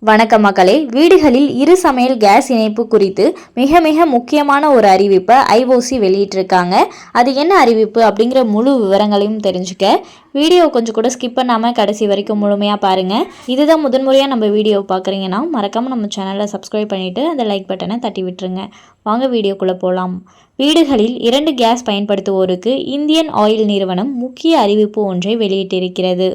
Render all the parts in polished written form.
வணக்கம் மக்களே. வீடுகளில் இரு சமையல் கேஸ் இணைப்பு குறித்து மிக மிக முக்கியமான ஒரு அறிவிப்பை ஐஓசி வெளியிட்டிருக்காங்க. அது என்ன அறிவிப்பு அப்படிங்கிற முழு விவரங்களையும் தெரிஞ்சுக்க வீடியோ கொஞ்சம் கூட ஸ்கிப் பண்ணாமல் கடைசி வரைக்கும் முழுமையாக பாருங்கள். இதுதான் முதன்முறையாக நம்ம வீடியோ பார்க்குறீங்கன்னா மறக்காமல் நம்ம சேனலை சப்ஸ்கிரைப் பண்ணிவிட்டு அந்த லைக் பட்டனை தட்டி விட்டுருங்க. வாங்க வீடியோக்குள்ளே போகலாம். வீடுகளில் 2 கேஸ் பயன்படுத்துவோருக்கு இந்தியன் ஆயில் நிறுவனம் முக்கிய அறிவிப்பு ஒன்றை வெளியிட்டிருக்கிறது.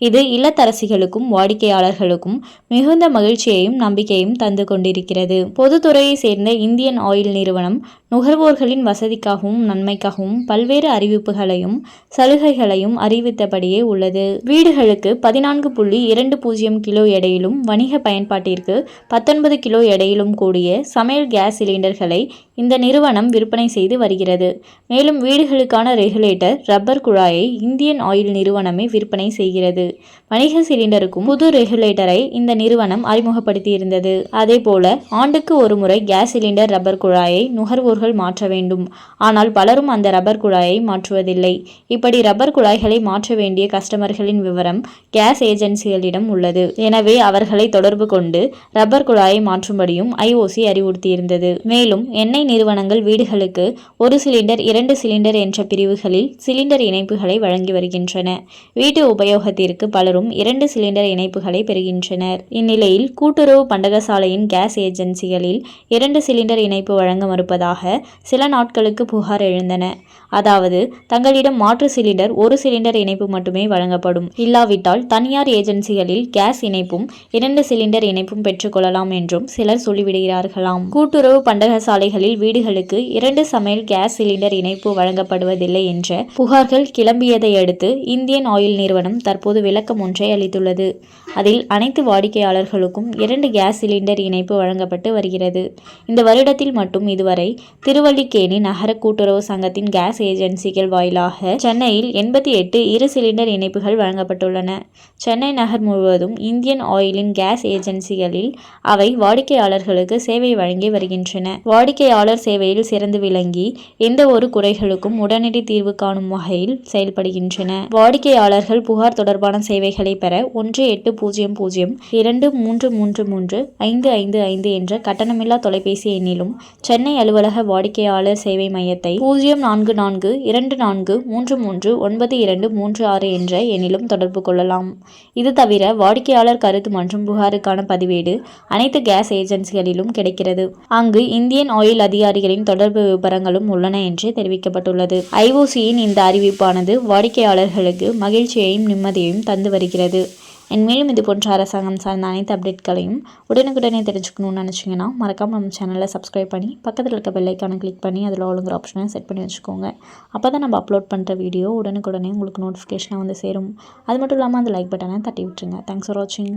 இது இல்லத்தரசிகளுக்கும் வாடிக்கையாளர்களுக்கும் மிகுந்த மகிழ்ச்சியையும் நம்பிக்கையும் தந்து கொண்டிருக்கிறது. பொதுத்துறையை சேர்ந்த இந்தியன் ஆயில் நிறுவனம் நுகர்வோர்களின் வசதிக்காகவும் நன்மைக்காகவும் பல்வேறு அறிவிப்புகளையும் சலுகைகளையும் அறிவித்தபடியே உள்ளது. வீடுகளுக்கு 14.20 கிலோ எடையிலும் வணிக பயன்பாட்டிற்கு 19 கிலோ எடையிலும் கூடிய சமையல் கேஸ் சிலிண்டர்களை இந்த நிறுவனம் விற்பனை செய்து வருகிறது. மேலும் வீடுகளுக்கான ரெகுலேட்டர் ரப்பர் குழாயை இந்தியன் ஆயில் நிறுவனமே விற்பனை செய்கிறது. வணிக சிலிண்டருக்கும் புது ரெகுலேட்டரை இந்த நிறுவனம் அறிமுகப்படுத்தி இருந்தது. அதேபோல ஆண்டுக்கு ஒரு முறை கேஸ் சிலிண்டர் ரப்பர் குழாயை நுகர்வோர்கள் மாற்ற வேண்டும். ஆனால் பலரும் அந்த ரப்பர் குழாயை மாற்றுவதில்லை. இப்படி ரப்பர் குழாய்களை மாற்ற வேண்டிய கஸ்டமர்களின் விவரம் கேஸ் ஏஜென்சிகளிடம் உள்ளது. எனவே அவர்களை தொடர்பு கொண்டு ரப்பர் குழாயை மாற்றும்படியும் ஐஓசி அறிவுறுத்தியிருந்தது. மேலும் எண்ணெய் நிறுவனங்கள் வீடுகளுக்கு 1 சிலிண்டர் 2 சிலிண்டர் என்ற பிரிவுகளில் சிலிண்டர் இணைப்புகளை வழங்கி வருகின்றன. வீட்டு உபயோகத்திற்கு பலரும் 2 சிலிண்டர் இணைப்புகளை பெறுகின்றனர். இந்நிலையில் கூட்டுறவு பண்டகசாலையின் கேஸ் ஏஜென்சிகளில் 2 சிலிண்டர் இணைப்பு வழங்க மறுப்பதாக சில நாட்களுக்கு புகார் எழுந்தன. அதாவது தங்களிடம் மாற்று சிலிண்டர் 1 சிலிண்டர் இணைப்பு மட்டுமே வழங்கப்படும். இல்லாவிட்டால் தனியார் ஏஜென்சிகளில் கேஸ் இணைப்பும் 2 சிலிண்டர் இணைப்பும் பெற்றுக்கொள்ளலாம் என்றும் சிலர் சொல்லிவிடுகிறார்களாம். கூட்டுறவு பண்டகசாலைகளில் வீடுகளுக்கு 2 சமையல் கேஸ் சிலிண்டர் இணைப்பு வழங்கப்படுவதில்லை என்ற புகார்கள் கிளம்பியதை அடுத்து இந்தியன் ஆயில் நிறுவனம் தற்போது விளக்கம் ஒன்றை அளித்துள்ளது. அதில் அனைத்து வாடிக்கையாளர்களுக்கும் 2 கேஸ் சிலிண்டர் இணைப்பு வழங்கப்பட்டு வருகிறது. இந்த வருடத்தில் மட்டும் இதுவரை திருவல்லிக்கேணி நகர கூட்டுறவு சங்கத்தின் கேஸ் ஏஜென்சிகள் வாயிலாக சென்னையில் 88 இரு சிலிண்டர் இணைப்புகள் வழங்கப்பட்டுள்ளன. சென்னை நகர் முழுவதும் இந்தியன் ஆயிலின் கேஸ் ஏஜென்சிகளில் அவை வாடிக்கையாளர்களுக்கு சேவை வழங்கி வருகின்றன. வாடிக்கையாளர் சேவையில் சிறந்து விளங்கி எந்த ஒரு குறைகளுக்கும் உடனடி தீர்வு காணும் வகையில் செயல்படுகின்றன. வாடிக்கையாளர்கள் புகார் தொடர்பான சேவைகளை பெற 1800-2333-555 என்ற கட்டணமில்லா தொலைபேசி எண்ணிலும் சென்னை அலுவலக வாடிக்கையாளர் சேவை மையத்தை 0442333936 என்ற எண்ணிலும் தொடர்பு கொள்ளலாம். இது தவிர வாடிக்கையாளர் கருத்து மற்றும் புகாருக்கான பதிவேடு அனைத்து கேஸ் ஏஜென்சிகளிலும் கிடைக்கிறது. அங்கு இந்தியன் ஆயில் அதிகாரிகளின் தொடர்பு விபரங்களும் உள்ளன என்று தெரிவிக்கப்பட்டுள்ளது. ஐஓசியின் இந்த அறிவிப்பானது வாடிக்கையாளர்களுக்கு மகிழ்ச்சியையும் நிம்மதியையும் தந்து வருகிறது. மேலும் இது போன்ற அரசாங்கம் சார்ந்த அனைத்து அப்டேட்களையும் உடனுக்குடனே தெரிஞ்சுக்கணும்னு நினச்சிங்கன்னா மறக்காமல் நம்ம சேனலை சப்ஸ்கிரைப் பண்ணி பக்கத்தில் இருக்க பெல் ஐக்கானை கிளிக் பண்ணி அதில் ஆளுங்கிற ஆப்ஷனை செட் பண்ணி வச்சுக்கோங்க. அப்போ தான் நம்ம அப்லோட் பண்ணுற வீடியோ உடனுக்குடனே உங்களுக்கு நோட்டிஃபிகேஷனாக வந்து சேரும். அது மட்டும் இல்லாமல் அந்த லைக் பட்டனை தட்டி விட்டுருங்க. தேங்க்ஸ் ஃபார் வாட்சிங்.